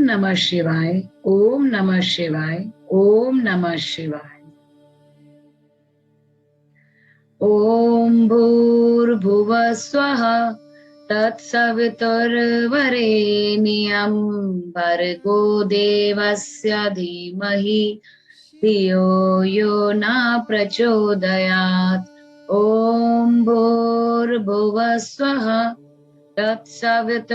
नमः शिवाय, ओम नमः शिवाय, ओम नमः शिवाय। ओम भूर्भुवः स्वः तत्सवितुर्वरेण्यं भर्गो देवस्य धीमहि धियो यो न प्रचोदयात्। ओम भूर्भुवः स्वः तत्सवितुर्वरेण्यं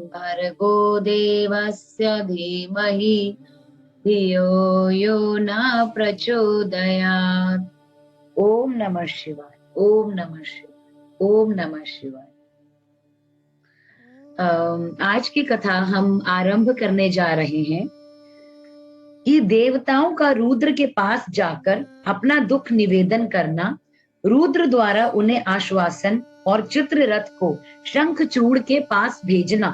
भर्गो देवस्य धीमहि धियो यो न प्रचोदयात्। ओम नमः शिवाय, ओम नमः शिवाय, ओम नमः शिवाय। आज की कथा हम आरंभ करने जा रहे हैं कि देवताओं का रुद्र के पास जाकर अपना दुख निवेदन करना, रुद्र द्वारा उन्हें आश्वासन और चित्ररथ को शंखचूड़ के पास भेजना,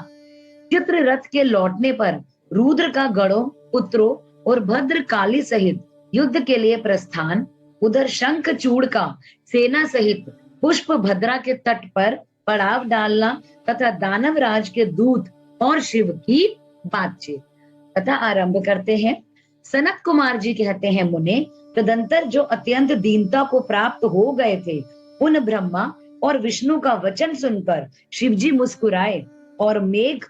चित्ररथ के लौटने पर रुद्र का गणों, पुत्रों और भद्रकाली सहित युद्ध के लिए प्रस्थान, उधर शंखचूड़ का सेना सहित पुष्प भद्रा के तट पर पड़ाव डालना तथा दानवराज के दूत और शिव की बातचीत। कथा आरंभ करते हैं। सनत कुमार जी कहते हैं, मुने, तदंतर जो अत्यंत दीनता को प्राप्त हो गए थे, उन ब्रह्मा और विष्णु का वचन सुनकर शिवजी मुस्कुराए और मेघ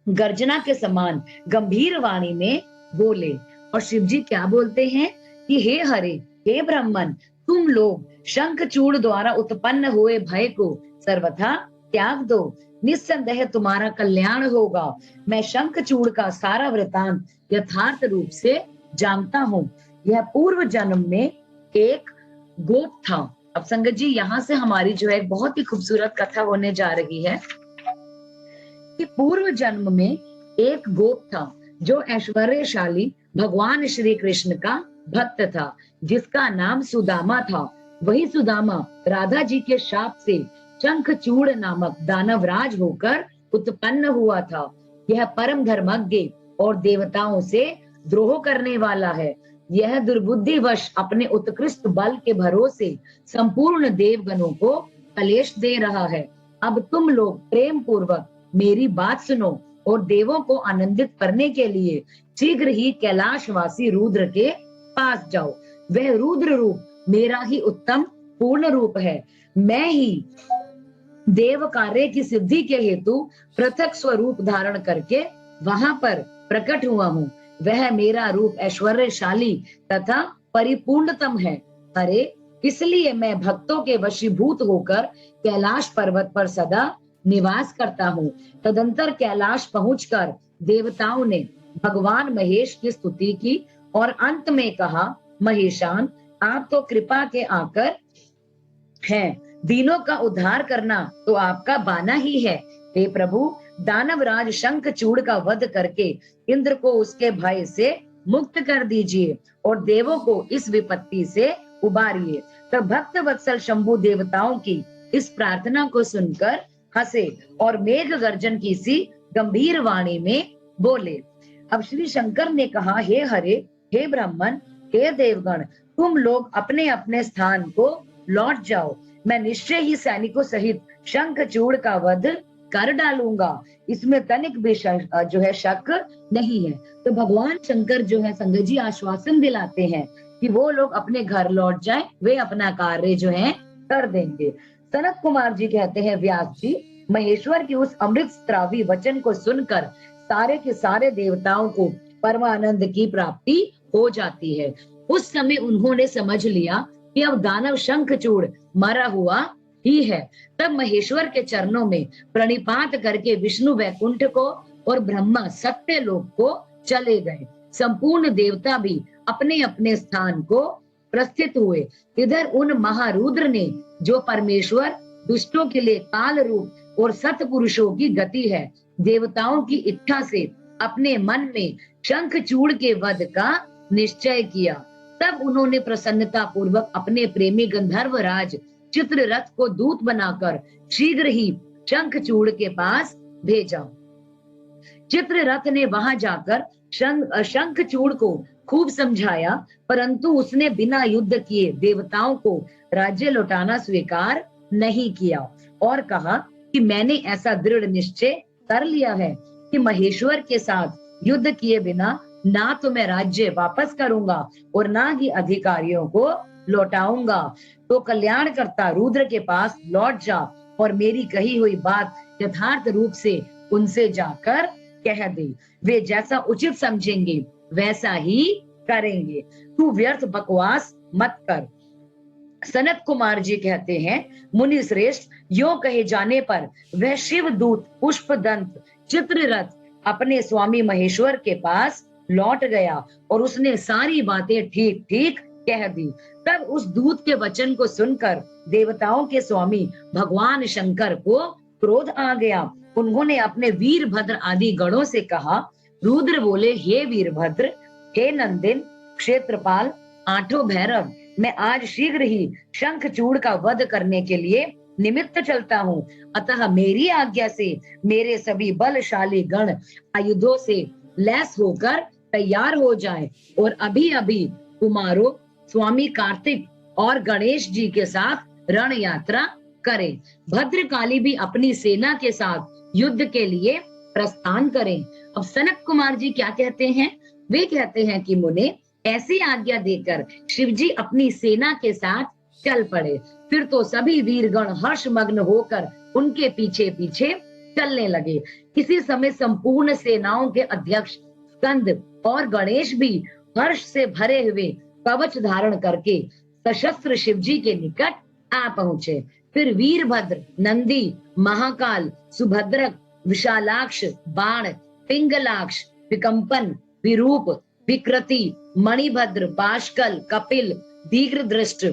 गर्जना के समान गंभीर वाणी में बोले। और शिवजी क्या बोलते हैं कि हे हरे, हे ब्राह्मण, तुम लोग शंखचूड़ द्वारा उत्पन्न हुए भय को सर्वथा त्याग दो, निस्संदेह तुम्हारा कल्याण होगा। मैं शंखचूड़ का सारा वृतांत यथार्थ रूप से जानता हूँ। यह पूर्व जन्म में एक गोप था। अब संगत जी, यहाँ से हमारी जो है बहुत ही खूबसूरत कथा होने जा रही है कि पूर्व जन्म में एक गोप था जो ऐश्वर्यशाली भगवान श्री कृष्ण का भक्त था, जिसका नाम सुदामा था। वही सुदामा राधा जी के शाप से शंखचूड़ नामक दानवराज होकर उत्पन्न हुआ था। यह परम धर्मज्ञ और देवताओं से द्रोह करने वाला है। यह दुर्बुद्धिवश अपने उत्कृष्ट बल के भरोसे संपूर्ण देवगणों को कलेश दे रहा है। अब तुम लोग प्रेम पूर्वक मेरी बात सुनो और देवों को आनंदित करने के लिए शीघ्र ही कैलाशवासी रुद्र के पास जाओ। वह रुद्र रूप मेरा ही उत्तम पूर्ण रूप है। मैं ही देव कार्य की सिद्धि के हेतु पृथक स्वरूप धारण करके वहां पर प्रकट हुआ हूँ। वह मेरा रूप ऐश्वर्यशाली तथा परिपूर्णतम है। अरे, इसलिए मैं भक्तों के वशीभूत होकर कैलाश पर्वत पर सदा निवास करता हूँ। तदंतर कैलाश पहुंचकर देवताओं ने भगवान महेश की स्तुति की और अंत में कहा, महेशान, आप तो कृपा के आकर हैं, दीनों का उद्धार करना तो आपका बाना ही है। हे प्रभु, दानवराज शंखचूड़ का वध करके इंद्र को उसके भय से मुक्त कर दीजिए और देवों को इस विपत्ति से उबारिए। तब भक्त वत्सल शंभु देवताओं की इस प्रार्थना को सुनकर हंसे और मेघ गर्जन की सी गंभीर वाणी में बोले। अब श्री शंकर ने कहा, हे हरे, हे ब्राह्मण, हे देवगण, तुम लोग अपने अपने स्थान को लौट जाओ। मैं निश्चय ही सैनिकों सहित शंखचूड़ का वध कर डालूंगा। इसमें तनिक भी जो है शक नहीं है। तो भगवान शंकर जो है संगत जी आश्वासन दिलाते हैं कि वो लोग अपने घर लौट जाएं, वे अपना कार्य जो है कर देंगे। सनत कुमार जी कहते हैं, व्यास जी, महेश्वर की उस अमृत स्त्रावी वचन को सुनकर सारे के सारे देवताओं को परमानंद की प्राप्ति हो जाती है। उस समय उन्होंने समझ लिया कि अब दानव शंखचूड़ मरा हुआ ही है। तब महेश्वर के चरणों में प्रणिपात करके विष्णु वैकुंठ को और ब्रह्मा सत्य लोक को चले गए। संपूर्ण देवता भी अपने अपने स्थान को प्रस्थित हुए। इधर उन महारुद्र ने, जो परमेश्वर दुष्टों के लिए काल रूप और सतपुरुषों की गति है, देवताओं की इच्छा से अपने मन में शंखचूड़ के वध का निश्चय किया। तब उन्होंने प्रसन्नता पूर्वक अपने प्रेमी गंधर्वराज चित्ररथ को दूत बनाकर शीघ्र ही शंखचूड़ के पास भेजा। चित्ररथ ने वहां जाकर शंखचूड़ को खूब समझाया, परंतु उसने बिना युद्ध किए देवताओं को राज्य लौटाना स्वीकार नहीं किया और कहा कि मैंने ऐसा दृढ़ निश्चय कर लिया है कि महेश्वर के साथ युद्ध किए बिना ना तो मैं राज्य वापस करूंगा और ना ही अधिकारियों को लौटाऊंगा। तो कल्याणकर्ता रुद्र के पास लौट जा और मेरी कही हुई बात यथार्थ रूप से उनसे जाकर कह दे। वे जैसा उचित समझेंगे वैसा ही करेंगे। तू व्यर्थ बकवास मत कर। सनत कुमार जी कहते हैं, मुनि श्रेष्ठ, यो कहे जाने पर वह शिव दूत पुष्पदंत चित्ररथ अपने स्वामी महेश्वर के पास लौट गया और उसने सारी बातें ठीक ठीक कह दी। तब उस दूत के वचन को सुनकर देवताओं के स्वामी भगवान शंकर को क्रोध आ गया। उन्होंने अपने वीरभद्र आदि गणों से कहा। रुद्र बोले, हे वीरभद्र, हे नंदिन, क्षेत्रपाल, आठों भैरव, मैं आज शीघ्र ही शंखचूड़ का वध करने के लिए निमित्त चलता हूँ। अतः मेरी आज्ञा से मेरे सभी बलशाली गण आयुधों से लैस होकर तैयार हो जाएं और अभी अभी कुमारों स्वामी कार्तिक और गणेश जी के साथ रण यात्रा करें। भद्रकाली भी अपनी सेना के साथ युद्ध के लिए प्रस्थान करें। अब सनत कुमार जी क्या कहते हैं? वे कहते हैं कि मुने, ऐसी आज्ञा देकर शिवजी अपनी सेना के साथ चल पड़े। फिर तो सभी वीरगण हर्षमग्न होकर उनके पीछे पीछे चलने लगे। किसी समय संपूर्ण सेनाओं के अध्यक्ष स्कंद और गणेश भी हर्ष से भरे हुए कवच धारण करके सशस्त्र शिवजी के निकट आ पहुंचे। फिर वीरभद्र, नंदी, महाकाल, सुभद्रक, विशालाक्ष, बाण, पिंगलाक्ष, विकंपन, विरूप, विकृति, मणिभद्र, बाष्कल, कपिल, दीर्घदृष्ट,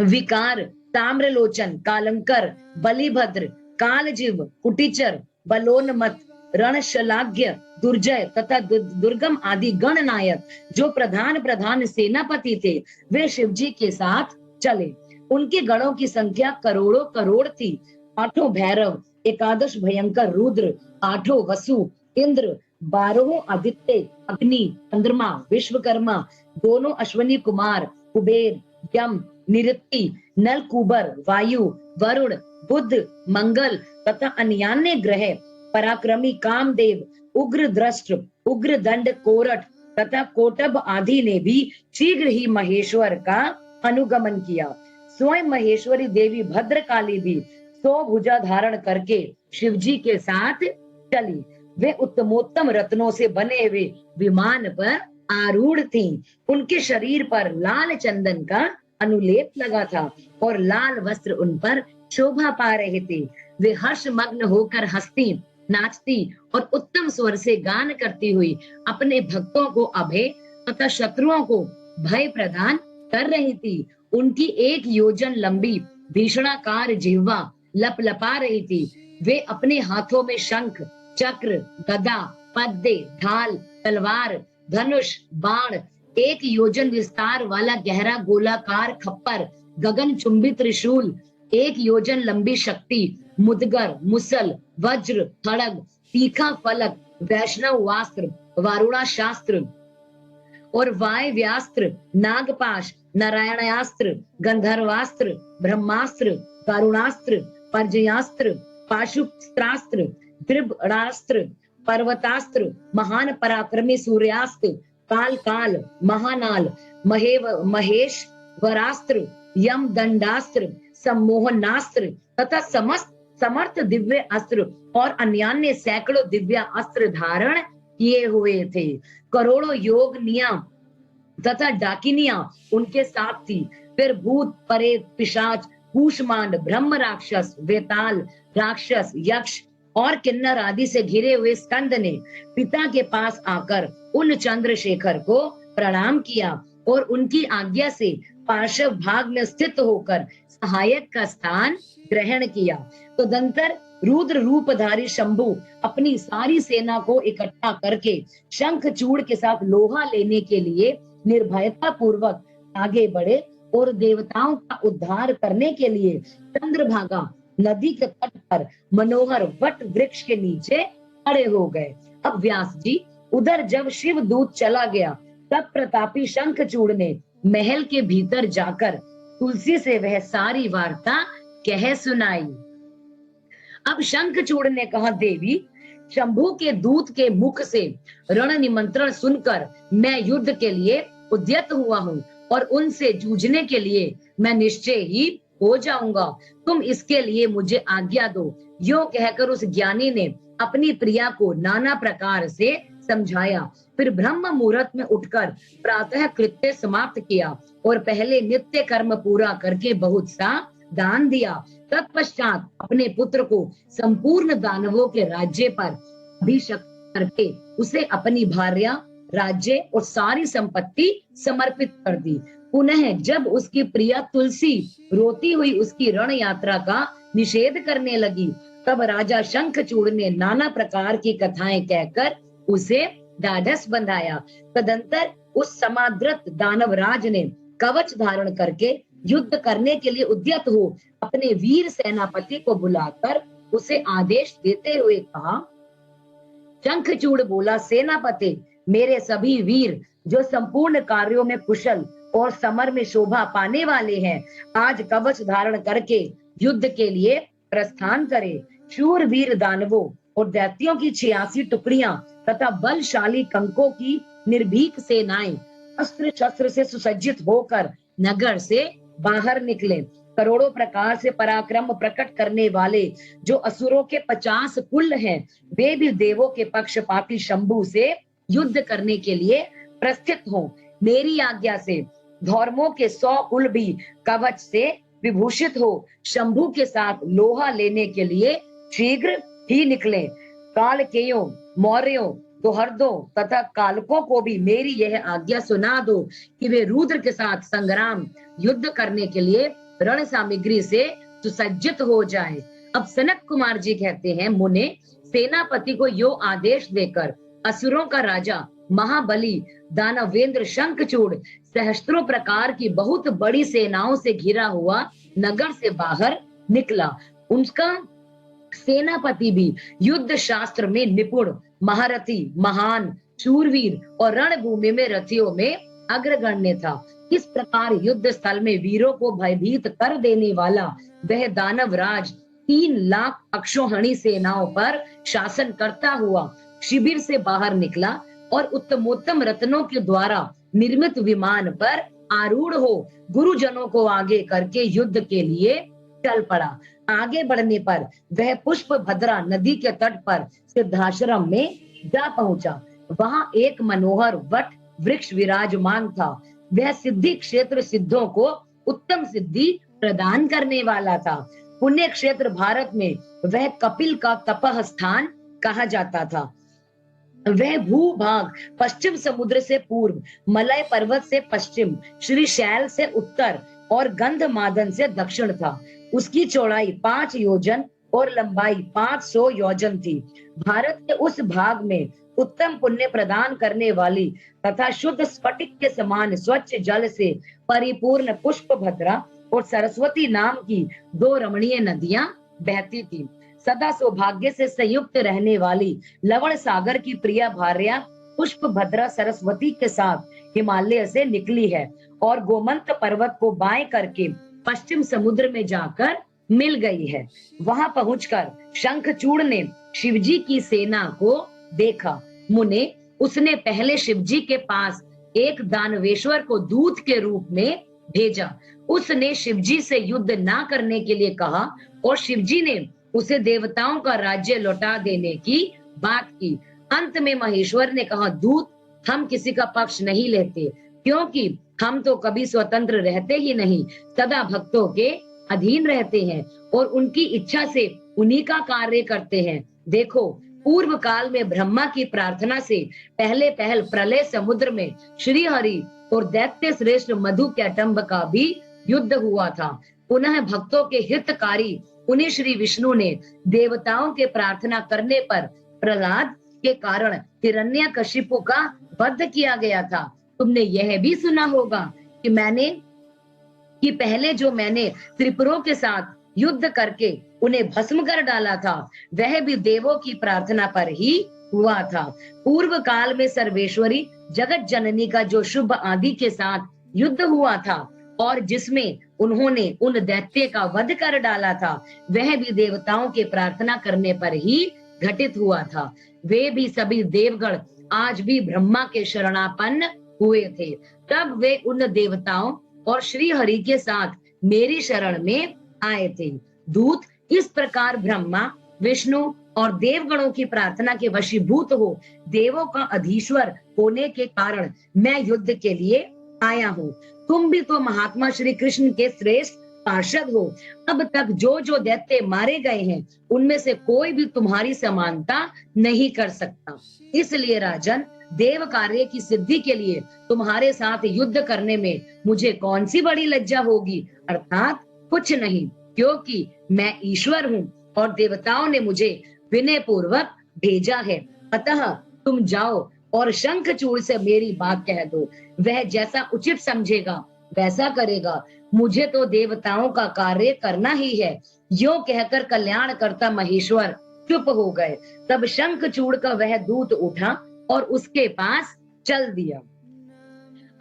विकार, ताम्रलोचन, कालंकर, बलिभद्र, कालजीव, कुटिचर, बलोन्मत, रणशलाघ्य, दुर्जय तथा दुर्गम आदि गण नायक जो प्रधान प्रधान सेनापति थे, वे शिवजी के साथ चले। उनके गणों की संख्या करोड़ों करोड़ थी। आठों भैरव, एकादश भयंकर रुद्र, आठों वसु, इंद्र, 12 आदित्य, अग्नि, चंद्रमा, विश्वकर्मा, दोनों अश्वनी कुमार, कुबेर, यम, निऋति, नलकूबर, वायु, वरुण, बुध, मंगल तथा अन्यान्य ग्रह, पराक्रमी कामदेव, उग्र दृष्ट, उग्र दंड, कोरठ तथा कोटब आदि ने भी शीघ्र ही महेश्वर का अनुगमन किया। स्वयं महेश्वरी देवी भद्रकाली भी 100 भुजा धारण करके शिवजी के साथ चली। वे उत्तमोत्तम रत्नों से बने हुए विमान पर आरूढ़ थीं। उनके शरीर पर लाल चंदन का अनुलेप लगा था और लाल वस्त्र उन पर शोभा पा रहे थे। वे हर्षमग्न होकर हंसती, नाचती और उत्तम स्वर से गान करती हुई अपने भक्तों को अभय तथा शत्रुओं को भय प्रदान कर रही थी। उनकी 1 योजन लंबी भीषणाकार जिह्वा लपलपा रही थी। वे अपने हाथों में शंख, चक्र, गदा, पद्दे, ढाल, तलवार, धनुष, बाण, 1 योजन विस्तार वाला गहरा गोलाकार खप्पर, गगन चुंबी त्रिशूल, 1 योजन लंबी शक्ति, मुदगर, मुसल, वज्र, खड़ग, तीखा फलक, वैष्णव वास्त्र, वारुणा शास्त्र और वायव्यास्त्र, नागपाश, नारायणास्त्र, गंधर्वास्त्र, ब्रह्मास्त्र, करुणास्त्र, पर्जयास्त्र, पाशुपस्त्रास्त्र, त्रिभुरास्त्र, पर्वतास्त्र, महान पराक्रमी सूर्यास्त्र, काल काल, महानाल, महेश वरास्त्र, यम दंडास्त्र, सम्मोहनास्त्र तथा समस्त समर्थ दिव्य अस्त्र और अन्यान्य सैकड़ों दिव्य अस्त्र धारण किए हुए थे। करोड़ों योगनियां तथा डाकिनियां उनके साथ थी। फिर भूत, प्रेत, पिशाच, कूष्मांड, ब्रह्म राक्षस, वेताल राक्षस, यक्ष और किन्नर आदि से घिरे हुए स्कंद ने पिता के पास आकर उन चंद्रशेखर को प्रणाम किया और उनकी आज्ञा से पार्श्व भाग में स्थित होकर सहायक का स्थान ग्रहण किया। तदंतर रुद्र रूपधारी शंभु अपनी सारी सेना को इकट्ठा करके शंखचूड़ के साथ लोहा लेने के लिए निर्भयता पूर्वक आगे बढ़े और देवताओं का उद्धार करने के लिए चंद्रभागा नदी के तट पर मनोहर वट वृक्ष के नीचे खड़े हो गए। अब व्यास जी, उधर जब शिव दूत चला गया तब प्रतापी शंखचूड़ ने महल के भीतर जाकर तुलसी से वह सारी वार्ता कह सुनाई। अब शंखचूड़ ने कहा, देवी, शंभू के दूत के मुख से रण निमंत्रण सुनकर मैं युद्ध के लिए उद्यत हुआ हूँ और उनसे जूझने के लिए मैं निश्चय ही हो जाऊंगा। तुम इसके लिए मुझे आज्ञा दो। यो कहकर उस ज्ञानी ने अपनी प्रिया को नाना प्रकार से समझाया। फिर ब्रह्म मुहूर्त में उठकर प्रातः कृत्य समाप्त किया और पहले नित्य कर्म पूरा करके बहुत सा दान दिया। तत्पश्चात अपने पुत्र को संपूर्ण दानवों के राज्य पर अभिषेक करके उसे अपनी भार्या, राज्य और सारी संपत्ति समर्पित कर दी। पुनः जब उसकी प्रिया तुलसी रोती हुई उसकी रण यात्रा का निषेध करने लगी, तब राजा शंखचूड़ ने नाना प्रकार की कथाएं कहकर उसे ढाढ़स बंधाया। तदंतर उस समादृत दानवराज ने कवच धारण करके युद्ध करने के लिए उद्यत हो अपने वीर सेनापति को बुलाकर उसे आदेश देते हुए कहा। शंखचूड़ बोला, सेनापति, मेरे सभी वीर जो संपूर्ण कार्यों में कुशल और समर में शोभा पाने वाले हैं, आज कवच धारण करके युद्ध के लिए प्रस्थान करे। शूर वीर दानवों और दैत्यों की 86 टुकड़ियां तथा बलशाली कंकों की निर्भीक सेनाएं अस्त्र शस्त्र से सुसज्जित होकर नगर से बाहर निकले। करोड़ों प्रकार से पराक्रम प्रकट करने वाले जो असुरों के 50 कुल हैं, वे भी देवों के पक्षपाती शंभू से युद्ध करने के लिए प्रस्थित हों। मेरी आज्ञा से धर्मों के 100 कुल भी कवच से विभूषित हो शंभू के साथ लोहा लेने के लिए शीघ्र ही निकले। कालकेयों, मौर्यों, दोहर्दों तथा कालकों को भी मेरी यह आज्ञा सुना दो कि वे रुद्र के साथ संग्राम युद्ध करने के लिए रण सामग्री से सुसज्जित हो जाएं। अब सनक कुमार जी कहते हैं, मुने सेनापति को यो आदेश देकर असुरों का राजा महाबली दानवेंद्र शंखचूड़ सहस्त्रों प्रकार की बहुत बड़ी सेनाओं से घिरा हुआ नगर से बाहर निकला। उनका सेनापति भी युद्ध शास्त्र में निपुण, महारथी, महान, शूरवीर और रणभूमि में रथियों में अग्रगण्य था। इस प्रकार युद्ध स्थल में वीरों को भयभीत कर देने वाला वह दानवराज 3 लाख अक्षौहिणी सेनाओं पर शासन करता हुआ शिविर से बाहर निकला और उत्तमोत्तम रत्नों के द्वारा निर्मित विमान पर आरूढ़ हो गुरुजनों को आगे करके युद्ध के लिए चल पड़ा। आगे बढ़ने पर वह पुष्प भद्रा नदी के तट पर सिद्धाश्रम में जा पहुंचा। वहां एक मनोहर वट वृक्ष विराजमान था। वह सिद्धि क्षेत्र सिद्धों को उत्तम सिद्धि प्रदान करने वाला था। पुण्य क्षेत्र भारत में वह कपिल का तपह स्थान कहा जाता था। वह भूभाग पश्चिम समुद्र से पूर्व, मलय पर्वत से पश्चिम, श्रीशैल से उत्तर और गंधमादन से दक्षिण था। उसकी चौड़ाई 5 योजन और लंबाई 500 योजन थी। भारत के उस भाग में उत्तम पुण्य प्रदान करने वाली तथा शुद्ध स्फटिक के समान स्वच्छ जल से परिपूर्ण पुष्प भद्रा और सरस्वती नाम की 2 रमणीय नदियां बहती थी। सदा सौभाग्य से संयुक्त रहने वाली लवण सागर की प्रिय भार्या पुष्प भद्रा सरस्वती के साथ हिमालय से निकली है और गोमंत पर्वत को बाएं करके पश्चिम समुद्र में जाकर मिल गई है। वहां पहुंचकर शंखचूड़ ने शिवजी की सेना को देखा। मुने, उसने पहले शिवजी के पास एक दानवेश्वर को दूत के रूप में भेजा। उसने शिवजी से युद्ध ना करने के लिए कहा और शिवजी ने उसे देवताओं का राज्य लौटा देने की बात की। अंत में महेश्वर ने कहा, दूत, हम किसी का पक्ष नहीं लेते, क्योंकि हम तो कभी स्वतंत्र रहते ही नहीं, सदा भक्तों के अधीन रहते हैं और उनकी इच्छा से उन्हीं का कार्य करते हैं। देखो, पूर्व काल में ब्रह्मा की प्रार्थना से पहले पहल प्रलय समुद्र में श्री हरि और दैत्य श्रेष्ठ मधु कैटम्ब का भी युद्ध हुआ था। पुनः भक्तों के हितकारी उन्हीं श्री विष्णु ने देवताओं के प्रार्थना करने पर प्रहलाद के कारण हिरण्यकशिपु का वध किया गया था। तुमने यह भी सुना होगा कि पहले जो मैंने त्रिपुरों के साथ युद्ध करके उन्हें भस्म कर डाला था, वह भी देवों की प्रार्थना पर ही हुआ था। पूर्व काल में सर्वेश्वरी जगत जननी का जो शुभ आदि के साथ युद्ध हुआ था और जिसमें उन्होंने उन दैत्य का वध कर डाला था, वह भी देवताओं के प्रार्थना करने पर ही घटित हुआ था। वे भी सभी देवगण आज भी ब्रह्मा के शरणापन्न हुए थे। तब वे उन देवताओं और श्री हरि के साथ मेरी शरण में आए थे। दूत इस प्रकार ब्रह्मा, विष्णु और देवगणों की प्रार्थना के वशीभूत हो देवों का अधीश्वर होने के कारण मैं युद्ध के लिए आया हूँ। तुम भी तो महात्मा श्री कृष्ण के श्रेष्ठ पार्षद हो। अब तक जो जो दैत्य मारे गए हैं उनमें से कोई भी तुम्हारी समानता नहीं कर सकता। इसलिए राजन, देव कार्य की सिद्धि के लिए तुम्हारे साथ युद्ध करने में मुझे कौन सी बड़ी लज्जा होगी, अर्थात कुछ नहीं, क्योंकि मैं ईश्वर हूँ और देवताओं ने मुझे विनय पूर्वक भेजा है। अतः तुम जाओ और शंखचूड़ से मेरी बात कह दो, वह जैसा उचित समझेगा वैसा करेगा। मुझे तो देवताओं का कार्य करना ही है। यो कहकर कल्याण करता महेश्वर चुप हो गए। तब शंखचूड़ का वह दूत उठा और उसके पास चल दिया।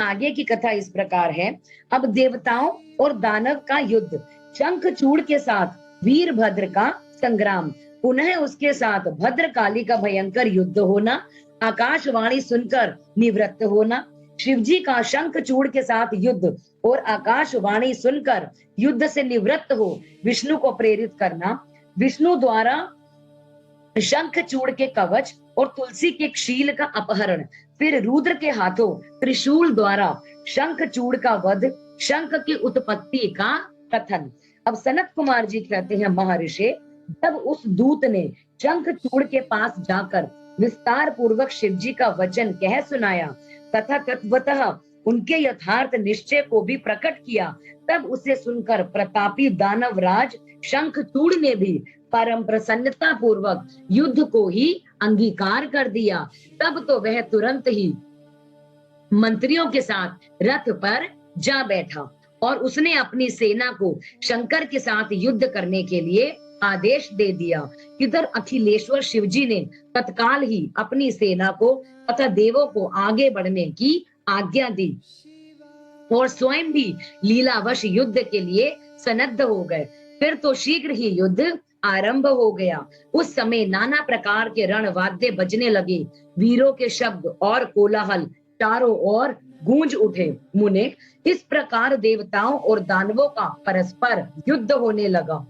आगे की कथा इस प्रकार है। अब देवताओं और दानव का युद्ध, शंखचूड़ के साथ वीरभद्र का संग्राम, पुनः उसके साथ भद्रकाली का भयंकर युद्ध होना, आकाशवाणी सुनकर निवृत्त होना, शिवजी का शंखचूड़ के साथ युद्ध और आकाशवाणी सुनकर युद्ध से निवृत्त हो विष्णु को प्रेरित करना, विष्णु द्वारा शंखचूड़ के कवच और तुलसी के क्षील का अपहरण, फिर रुद्र के हाथों त्रिशूल द्वारा शंखचूड़ का वध, शंख की उत्पत्ति का कथन। अब सनत कुमार जी कहते हैं, महर्षि, जब उस दूत ने शंखचूड़ के पास जाकर विस्तार पूर्वक शिवजी का वचन कह सुनाया तथा तत्वतः उनके यथार्थ निश्चय को भी प्रकट किया, तब उसे सुनकर प्रतापी दानवराज शंखचूड़ ने भी परम प्रसन्नता पूर्वक युद्ध को ही अंगीकार कर दिया। तब तो वह तुरंत ही मंत्रियों के साथ रथ पर जा बैठा और उसने अपनी सेना को शंकर के साथ युद्ध करने के लिए आदेश दे दिया। इधर अखिलेश्वर शिवजी ने तत्काल ही अपनी सेना को तथा देवों को आगे बढ़ने की आज्ञा दी और स्वयं भी लीलावश युद्ध के लिए सन्नद्ध हो गए। फिर तो शीघ्र ही युद्ध आरंभ हो गया। उस समय नाना प्रकार के रणवाद्य बजने लगे, वीरों के शब्द और कोलाहल चारों ओर गूंज उठे। मुने, इस प्रकार देवताओं और दानवों का परस्पर युद्ध होने लगा।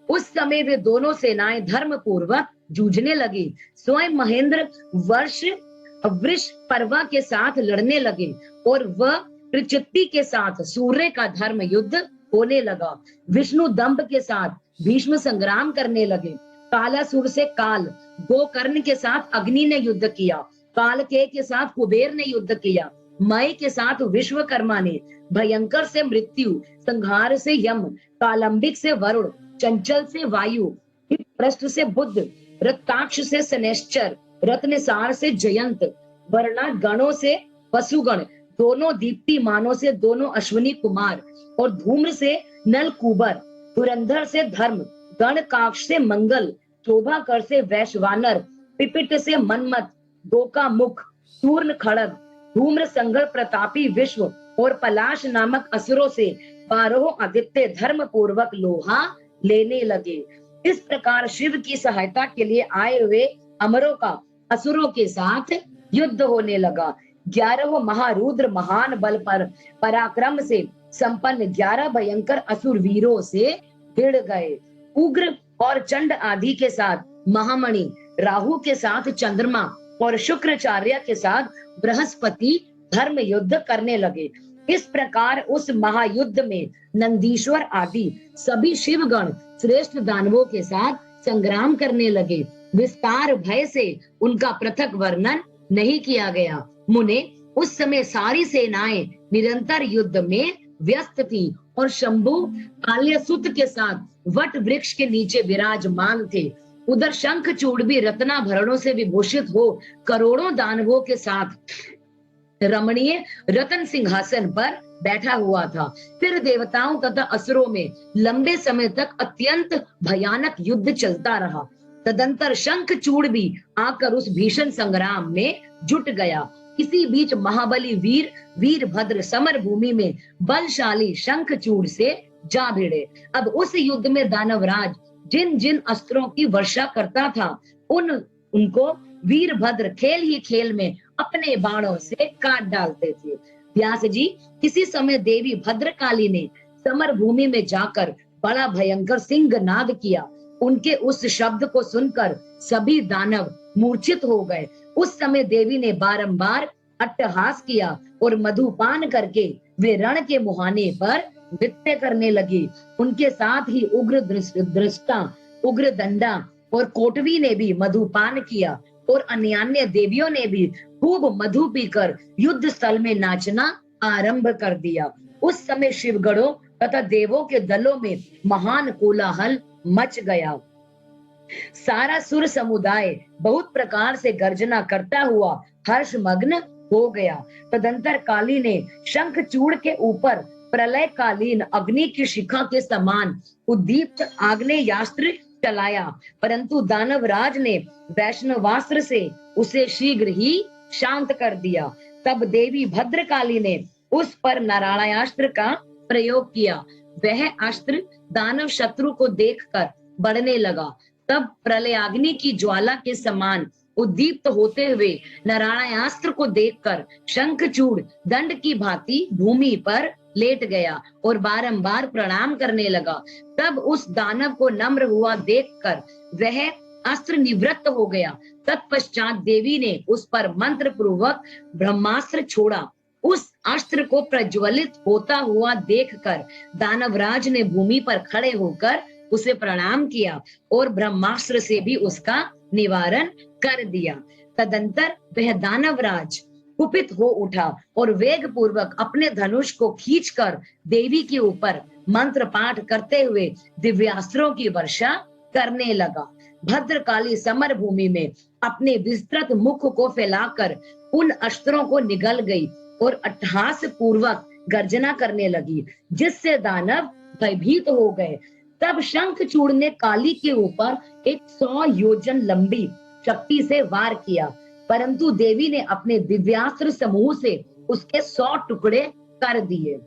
उस समय वे दोनों सेनाएं धर्म पूर्वक जूझने लगी। स्वयं महेंद्र वृष पर्वा के साथ लड़ने लगे और वह प्रचित्ति के साथ सूर्य का धर्म युद्ध होने लगा। विष्णु दंभ के साथ भीष्म संग्राम करने लगे। कालासुर से काल, गोकर्ण के साथ अग्नि ने युद्ध किया, कालकेय के साथ कुबेर ने युद्ध किया, मय के साथ विश्वकर्मा ने, भयंकर से मृत्यु, संहार से यम, कालंबिक से वरुण, चंचल से वायु, पृष्ठ से बुद्ध, रक्ताक्ष से शनैश्चर, रत्नसार से जयंत, वर्णा गणों से वसुगण, दोनों दीप्तिमानों से दोनों अश्विनी कुमार और धूम्र से नलकूबर, धुरंधर से धर्म, गणकाक्ष से मंगल, शोभाकर से वैश्वानर, पिपिट से मनमत, दोका मुख, चूर्ण खड़ग, धूम्र संगल प्रतापी विश्व और पलाश नामक असुरों से 12 आदित्य धर्म पूर्वक लोहा लेने लगे। इस प्रकार शिव की सहायता के लिए आए हुए अमरों का असुरों के साथ युद्ध होने लगा। 11 महारुद्र महान बल पर पराक्रम से संपन्न 11 भयंकर असुर वीरों से भिड़ गए। उग्र और चंड आदि के साथ महामणि, राहु के साथ चंद्रमा और शुक्राचार्य के साथ बृहस्पति धर्म युद्ध करने लगे। इस प्रकार उस महायुद्ध में नंदीश्वर आदि सभी शिवगण श्रेष्ठ दानवों के साथ संग्राम करने लगे। विस्तार भय से उनका पृथक वर्णन नहीं किया गया। मुने, उस समय सारी सेनाएं निरंतर युद्ध में व्यस्त थी और शंभु काल्यसुत के साथ वट वृक्ष के नीचे विराजमान थे। उधर शंखचूड़ भी रत्नाभरणों से विभूषित हो करोड़ों दानवों के साथ रमणीय रतन सिंहासन पर बैठा हुआ था। फिर देवताओं तथा असुरों में लंबे समय तक अत्यंत भयानक युद्ध चलता रहा। तदंतर शंखचूड़ भी आकर उस भीषण संग्राम में जुट गया इसी बीच महाबली वीरभद्र समर भूमि में बलशाली शंखचूड़ से जा भिड़े। अब उस युद्ध में दानवराज जिन जिन अस्त्रों की वर्षा करता था उनको वीरभद्र खेल ही खेल में अपने बाणों से काट डालते थे। व्यास जी, किसी समय देवी भद्रकाली ने समर भूमि में जाकर बड़ा भयंकर सिंहनाद किया। उनके उस शब्द को सुनकर सभी दानव मूर्छित हो गए। उस समय देवी ने बारंबार अट्टहास किया और मधुपान करके वे रण के मुहाने पर नृत्य करने लगी। उनके साथ ही उग्र दृष्टा, उग्र दंडा और कोटवी ने भी मधुपान किया और अन्य देवियों ने भी खूब मधु पीकर युद्ध स्थल में नाचना आरंभ कर दिया। उस समय शिवगणों तथा देवों के दलों में महान कोलाहल मच गया। सारा सुर समुदाय बहुत प्रकार से गर्जना करता हुआ हर्षमग्न हो गया। तदंतर काली ने शंखचूड़ के ऊपर प्रलयकालीन अग्नि की शिखा के समान उद्दीप्त आग्नेयास्त्र चलाया, परंतु दानवराज ने वैष्णवास्त्र से उसे शीघ्र ही शांत कर दिया। तब देवी भद्रकाली ने उस पर नारायणास्त्र का प्रयोग किया। वह अस्त्र दानव शत्रु को देखकर बढ़ने लगा। तब प्रलयाग्नि की ज्वाला के समान उद्दीप्त होते हुए नारायणास्त्र को देखकर शंखचूड़ दंड की भांति भूमि पर लेट गया और बारंबार प्रणाम करने लगा। तब उस दानव को नम्र हुआ देखकर वह अस्त्र निवृत्त हो गया। तत्पश्चात देवी ने उस पर मंत्र पूर्वक ब्रह्मास्त्र छोड़ा। उस अस्त्र को प्रज्वलित होता हुआ देखकर दानवराज ने भूमि पर खड़े होकर उसे प्रणाम किया और ब्रह्मास्त्र से भी उसका निवारण कर दिया। तदंतर वह दानवराज कुपित हो उठा और वेग पूर्वक अपने धनुष को खींचकर देवी के ऊपर मंत्र पाठ करते हुए दिव्यास्त्रों की वर्षा करने लगा। भद्रकाली समर भूमि में अपने विस्तृत मुख को फैलाकर उन अस्त्रों को निगल गई और अट्टहास पूर्वक गर्जना करने लगी, जिससे दानव भयभीत हो गए। तब शंखचूड़ ने काली के ऊपर 100 योजन लंबी शक्ति से वार किया, परंतु देवी ने अपने दिव्यास्त्र समूह से उसके 100 टुकड़े कर दिए।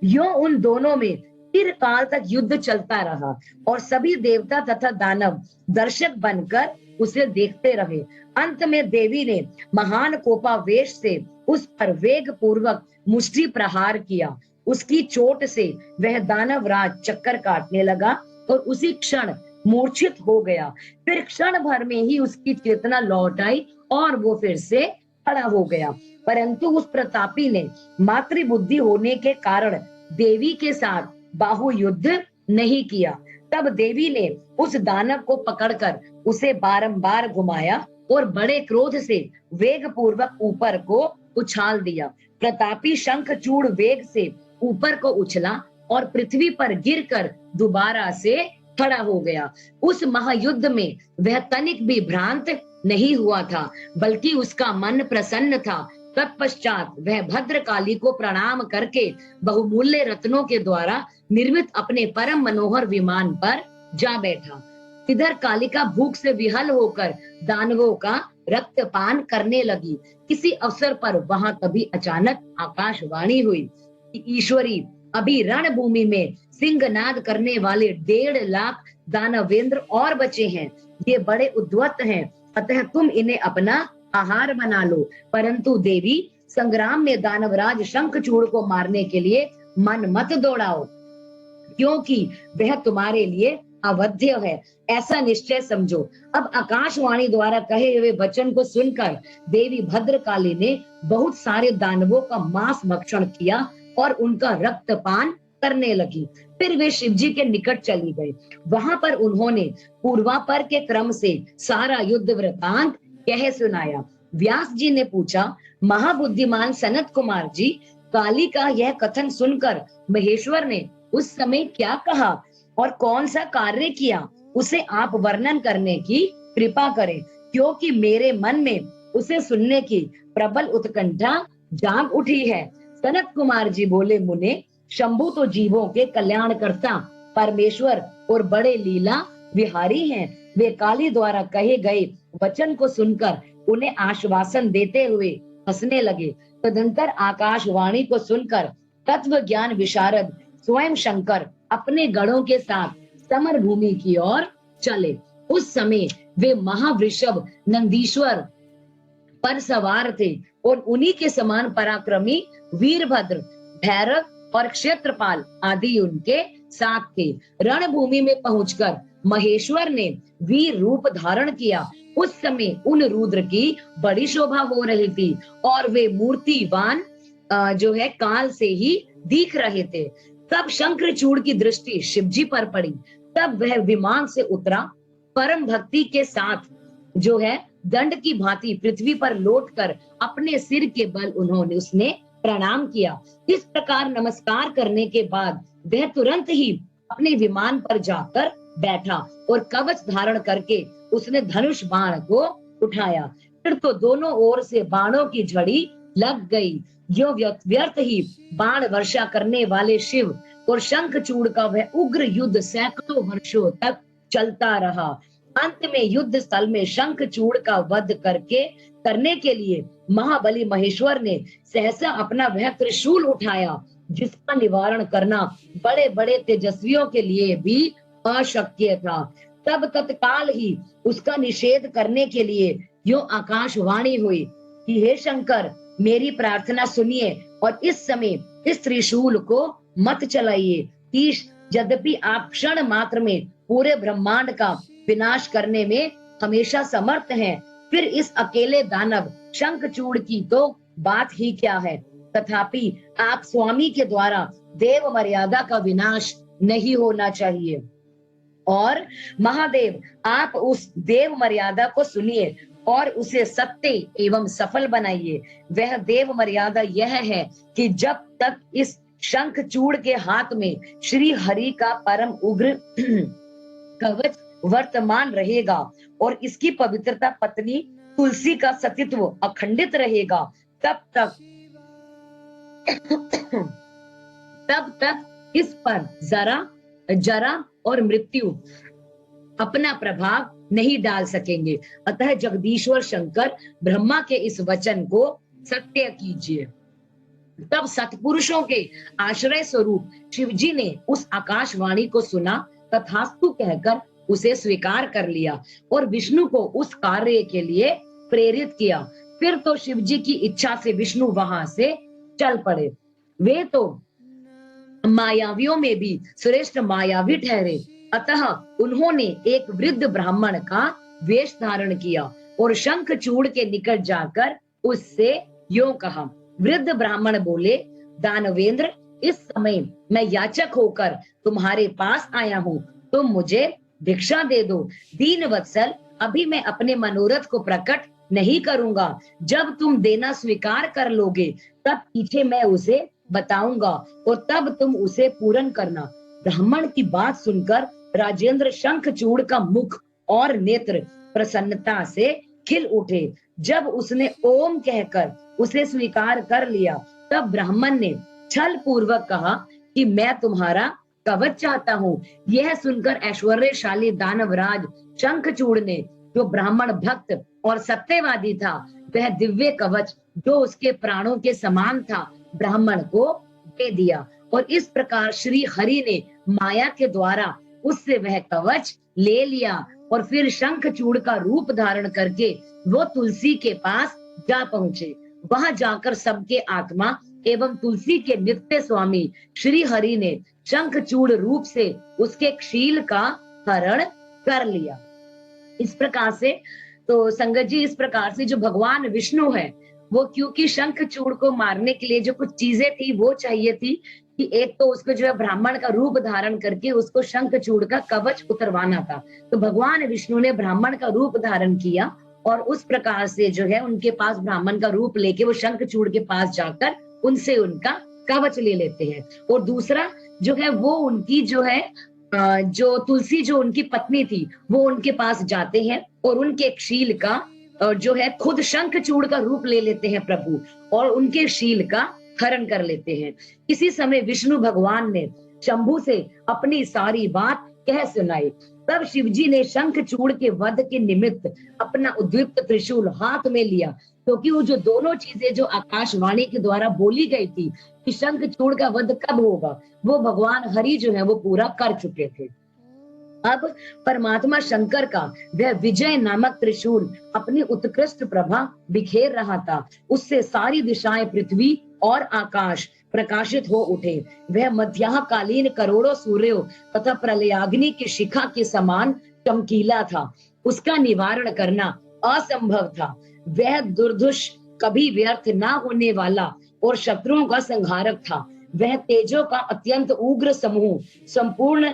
यो उन दोनों में चिरकाल तक युद्ध चलता रहा और सभी देवता तथा दानव दर्शक बनकर उसे देखते रहे। अंत में देवी ने महान कोपावेश से उस पर वेग पूर्वक मुष्टि प्रहार किया। उसकी चोट से वह दानवराज चक्कर काटने लगा और उसी क्षण मूर्छित हो गया। फिर क्षण भर में ही उसकी चेतना लौट आई और वो फिर से खड़ा हो गया, परंतु उस प्रतापी ने मातृबुद्धि होने के कारण देवी के साथ बाहु युद्ध नहीं किया। तब देवी ने उस दानव को पकड़कर उसे बारंबार घुमाया और बड़े क्रोध से वेग पूर्वक ऊपर को उछाल दिया। प्रतापी शंखचूड़ वेग से ऊपर को उछला और पृथ्वी पर गिरकर दोबारा से खड़ा हो गया। उस महायुद्ध में वह तनिक भी भ्रांत नहीं हुआ था, बल्कि उसका मन प्रसन्न था। तत्पश्चात वह भद्रकाली को प्रणाम करके बहुमूल्य रत्नों के द्वारा निर्मित अपने परम मनोहर विमान पर जा बैठा। इधर कालिका भूख से विहल होकर दानवों का रक्तपान करने लगी। किसी अवसर पर वहां कभी अचानक आकाशवाणी हुई, ईश्वरी, अभी रणभूमि में सिंहनाद करने वाले 1.5 लाख दानवेंद्र और बचे हैं। ये बड़े उद्वत हैं, अतः तुम इन्हें अपना आहार बना लो। परंतु देवी, संग्राम में दानवराज शंखचूड़ को मारने के लिए मन मत दौड़ाओ, क्योंकि वह तुम्हारे लिए अवध्य है, ऐसा निश्चय समझो। अब आकाशवाणी द्वारा कहे हुए वचन को सुनकर देवी भद्रकाली ने बहुत सारे दानवों का मांस भक्षण किया और उनका रक्तपान करने लगी। फिर वे शिवजी के निकट चली गई। वहां पर उन्होंने पूर्वापर के क्रम से सारा युद्ध वृतांत कह सुनाया। व्यास जी ने पूछा, महाबुद्धिमान सनत कुमार जी, काली का यह कथन सुनकर महेश्वर ने उस समय क्या कहा और कौन सा कार्य किया, उसे आप वर्णन करने की कृपा करें, क्योंकि मेरे मन में उसे सुनने की प्रबल उत्कंठा जाग उठी है। सनत कुमार जी बोले, मुने, शंभु तो जीवों के कल्याणकर्ता परमेश्वर और बड़े लीला विहारी हैं। वे काली द्वारा कहे गए वचन को सुनकर उन्हें आश्वासन देते हुए हंसने लगे। तदंतर आकाशवाणी को सुनकर तत्व ज्ञान विशारद स्वयं शंकर अपने गणों के साथ समर भूमि की ओर चले। उस समय वे महावृषभ नंदीश्वर पर सवार थे और उन्हीं के समान पराक्रमी वीरभद्र, भैरव और क्षेत्रपाल आदि उनके साथ थे। रणभूमि में पहुंचकर महेश्वर ने वीर रूप धारण किया। उस समय उन रुद्र की बड़ी शोभा हो रही थी और वे मूर्तिवान जो है काल से ही दिख रहे थे। तब शंखचूड़ की दृष्टि शिवजी पर पड़ी। तब वह विमान से उतरा, परम भक्ति के साथ जो है दंड की भांति पृथ्वी पर लौटकर अपने सिर के बल उसने प्रणाम किया। इस प्रकार नमस्कार करने के बाद वह तुरंत ही अपने विमान पर जाकर बैठा और कवच धारण करके उसने धनुष बाण को उठाया। फिर तो दोनों ओर से बाणों की झड़ी लग गई। जो व्यर्थ ही बाण वर्षा करने वाले शिव और शंखचूड़ का वह उग्र युद्ध सैकड़ों वर्षों तक चलता रहा। अंत में युद्ध स्थल में शंखचूड़ का वध करने के लिए महाबली महेश्वर ने सहसा अपना वह त्रिशूल उठाया, जिसका निवारण करना बड़े बड़े तेजस्वियों के लिए भी अशक्य था। तब तत्काल ही उसका निषेध करने के लिए यो आकाशवाणी हुई कि हे शंकर, मेरी प्रार्थना सुनिए और इस समय इस त्रिशूल को मत चलाइए। तीस यद्यपि आप क्षण मात्र में पूरे ब्रह्मांड का विनाश करने में हमेशा समर्थ हैं, फिर इस अकेले दानव शंखचूड़ की तो बात ही क्या है। तथापि आप स्वामी के द्वारा देव मर्यादा का विनाश नहीं होना चाहिए और महादेव आप उस देव मर्यादा को सुनिए और उसे सत्य एवं सफल बनाइए। वह देव मर्यादा यह है कि जब तक इस शंखचूड़ के हाथ में श्री हरि का परम उग्र कवच वर्तमान रहेगा और इसकी पवित्रता पत्नी तुलसी का सतीत्व अखंडित रहेगा, तब तक इस पर जरा और मृत्यु अपना प्रभाव नहीं डाल सकेंगे। अतः जगदीश्वर शंकर ब्रह्मा के इस वचन को सत्य कीजिए। तब सतपुरुषों के आश्रय स्वरूप शिवजी ने उस आकाशवाणी को सुना, तथास्तु कहकर उसे स्वीकार कर लिया और विष्णु को उस कार्य के लिए प्रेरित किया। फिर तो शिवजी की इच्छा से विष्णु वहां से चल पड़े। वे तो मायावियों में भी श्रेष्ठ मायावी ठहरे। अतः उन्होंने एक वृद्ध ब्राह्मण का वेश धारण किया और शंखचूड़ के निकट जाकर उससे यूं कहा। वृद्ध ब्राह्मण बोले, दानवेंद्र, इस समय मैं याचक होकर तुम्हारे पास आया हूँ, तुम मुझे भिक्षा दे दो। दीन वत्सल, अभी मैं अपने मनोरथ को प्रकट नहीं करूंगा। जब तुम देना स्वीकार कर लोगे तब पीछे मैं उसे बताऊंगा और तब तुम उसे पूर्ण करना। ब्राह्मण की बात सुनकर राजेंद्र शंखचूड़ का मुख और नेत्र प्रसन्नता से खिल उठे। जब उसने ओम कहकर उसे स्वीकार कर लिया, तब ब्राह्मण ने छल पूर्वक कहा कि मैं तुम्हारा कवच चाहता हूँ। यह सुनकर ऐश्वर्यशाली दानवराज शंखचूड़ ने, जो ब्राह्मण भक्त और सत्यवादी था, वह दिव्य कवच जो उसके प्राणों के समान था ब्राह्मण को दे दिया और इस प्रकार श्री हरि ने माया के द्वारा उससे वह कवच ले लिया और फिर शंखचूड़ का रूप धारण करके वो तुलसी के पास जा पहुंचे। वहां जाकर सबके आत्मा एवं तुलसी के नित्य स्वामी श्री हरि ने शंखचूड़ रूप से उसके क्षील का हरण कर लिया। इस प्रकार से तो संगत जी, इस प्रकार से जो भगवान विष्णु है वो, क्योंकि शंखचूड़ को मारने के लिए जो कुछ चीजें थी वो चाहिए थी कि एक तो उसको जो है ब्राह्मण का रूप धारण करके उसको शंखचूड़ का कवच उतरवाना था। तो भगवान विष्णु ने ब्राह्मण का रूप धारण किया और उस प्रकार से जो है उनके पास ब्राह्मण का रूप लेके वो शंखचूड़ के पास जाकर उनसे उनका कवच ले लेते हैं। और दूसरा जो है वो उनकी जो है जो तुलसी जो उनकी पत्नी थी वो उनके पास जाते हैं और उनके शील का और जो है खुद शंखचूड़ का रूप ले लेते हैं प्रभु और उनके शील का हरण कर लेते हैं। इसी समय विष्णु भगवान ने शंभु से अपनी सारी बात कह सुनाई। तब शिवजी ने शंखचूड़ के वध के निमित्त अपना उद्युक्त त्रिशूल हाथ में लिया, क्योंकि वो जो दोनों चीजें जो आकाशवाणी के द्वारा बोली गई थी कि शंखचूड़ का वध कब होगा, वो भगवान हरि जो है वो पूरा कर चुके थे। अब परमात्मा शंकर का वह विजय नामक त्रिशूल अपनी उत्कृष्ट प्रभा बिखेर रहा था। उससे सारी दिशाएं, पृथ्वी और आकाश प्रकाशित हो उठे। वह मध्याह्नकालीन करोड़ों सूर्यों तथा प्रलयाग्नि की शिखा के समान चमकीला था। उसका निवारण करना असंभव था। वह दुर्धुष, कभी व्यर्थ ना होने वाला और शत्रुओं का संहारक था। वह तेजों का अत्यंत उग्र समूह, संपूर्ण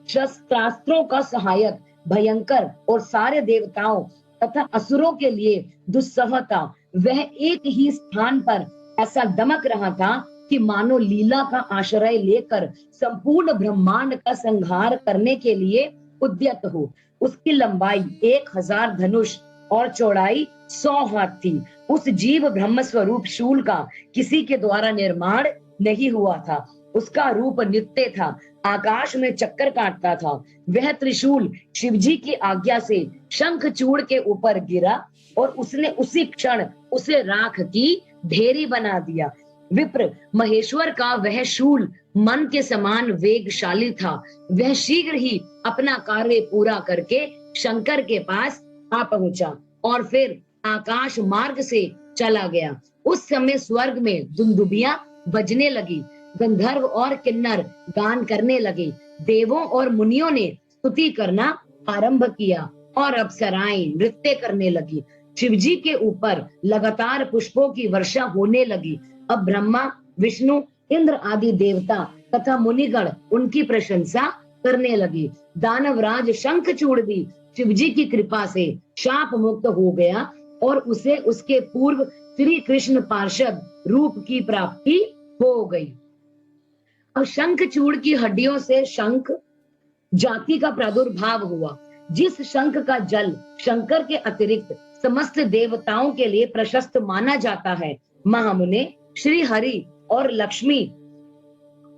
शस्त्रास्त्रों का सहायक, भयंकर और सारे देवताओं तथा असुरों के लिए दुस्सह था। वह एक ही स्थान पर ऐसा दमक रहा था कि मानो लीला का आश्रय लेकर संपूर्ण ब्रह्मांड का संहार करने के लिए उद्यत हो। उसकी लंबाई 1000 धनुष और चौड़ाई 100 हाथ थी। उस जीव ब्रह्म स्वरूप शूल का किसी के द्वारा निर्माण नहीं हुआ था। उसका रूप नित्य था, आकाश में चक्कर काटता था। वह त्रिशूल शिवजी की आज्ञा से शंखचूड़ के ऊपर गिरा और उसने उसी क्षण उसे राख की ढेरी बना दिया। विप्र महेश्वर का वह शूल मन के समान वेगशाली था। वह शीघ्र ही अपना कार्य पूरा करके शंकर के पास आ पहुंचा और फिर आकाश मार्ग से चला गया। उस समय स्वर्ग में दुंदुभियां बजने लगी, गंधर्व और किन्नर गान करने लगे, देवों और मुनियों ने स्तुति करना आरंभ किया और अप्सराएं नृत्य करने लगी। शिवजी के ऊपर लगातार पुष्पों की वर्षा होने लगी। अब ब्रह्मा, विष्णु, इंद्र आदि देवता तथा मुनिगण उनकी प्रशंसा करने लगे। दानवराज शंखचूड़ भी शिवजी की कृपा से शाप मुक्त हो गया और उसे उसके पूर्व श्री कृष्ण पार्षद रूप की प्राप्ति हो गई। अब शंखचूड़ की हड्डियों से शंख जाति का प्रादुर्भाव हुआ। जिस शंख का जल शंकर के अतिरिक्त समस्त देवताओं के लिए प्रशस्त माना जाता है, महामुने श्री हरि और लक्ष्मी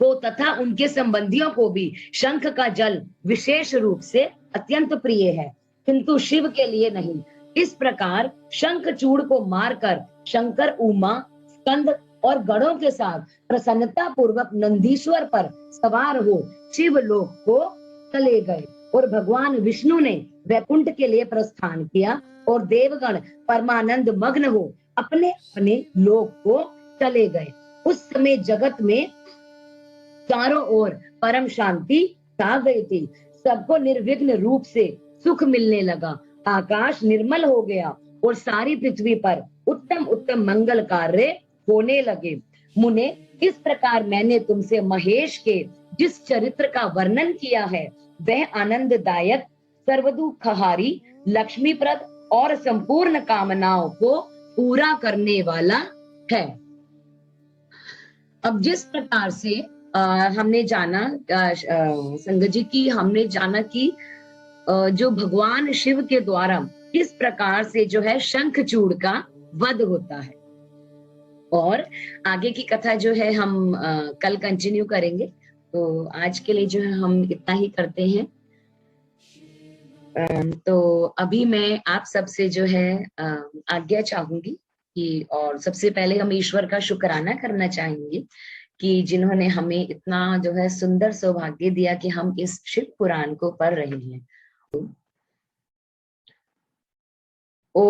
को तथा उनके संबंधियों को भी शंख का जल विशेष रूप से अत्यंत प्रिय है, किंतु शिव के लिए नहीं। इस प्रकार शंखचूड़ को मारकर शंकर उमा, स्कंद और गणों के साथ प्रसन्नता पूर्वक नंदीश्वर पर सवार हो शिवलोक को चले गए और भगवान विष्णु ने वैकुंठ के लिए प्रस्थान किया और देवगण परमानंद मग्न हो अपने अपने लोक को चले गए। उस समय जगत में चारों ओर परम शांति छा गई थी। सबको निर्विघ्न रूप से सुख मिलने लगा। आकाश निर्मल हो गया और सारी पृथ्वी पर उत्तम उत्तम मंगल कार्य होने लगे। मुने, इस प्रकार मैंने तुमसे महेश के जिस चरित्र का वर्णन किया है, वह आनंददायक, सर्वदुखहारी, लक्ष्मीप्रद और संपूर्ण कामनाओं को पूरा करने वाला है। अब जिस प्रकार से हमने जाना संगत जी की, हमने जाना कि जो भगवान शिव के द्वारा किस प्रकार से जो है शंखचूड़ का वध होता है, और आगे की कथा जो है हम कल कंटिन्यू करेंगे। तो आज के लिए जो है हम इतना ही करते हैं। तो अभी मैं आप सबसे जो है आज्ञा चाहूंगी कि, और सबसे पहले हम ईश्वर का शुक्राना करना चाहेंगे कि जिन्होंने हमें इतना जो है सुंदर सौभाग्य दिया कि हम इस शिव पुराण को पढ़ रहे हैं। ओ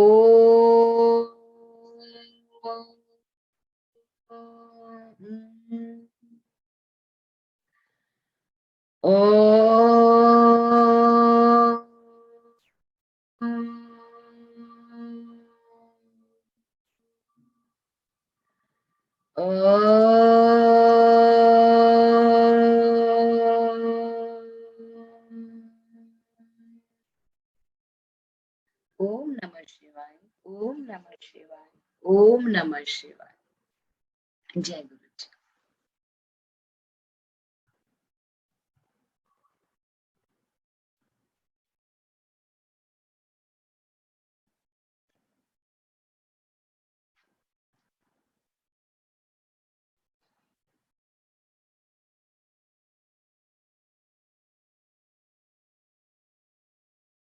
ओम नमः शिवाय, ओम नमः शिवाय, ओम नमः शिवाय। जय गुरु।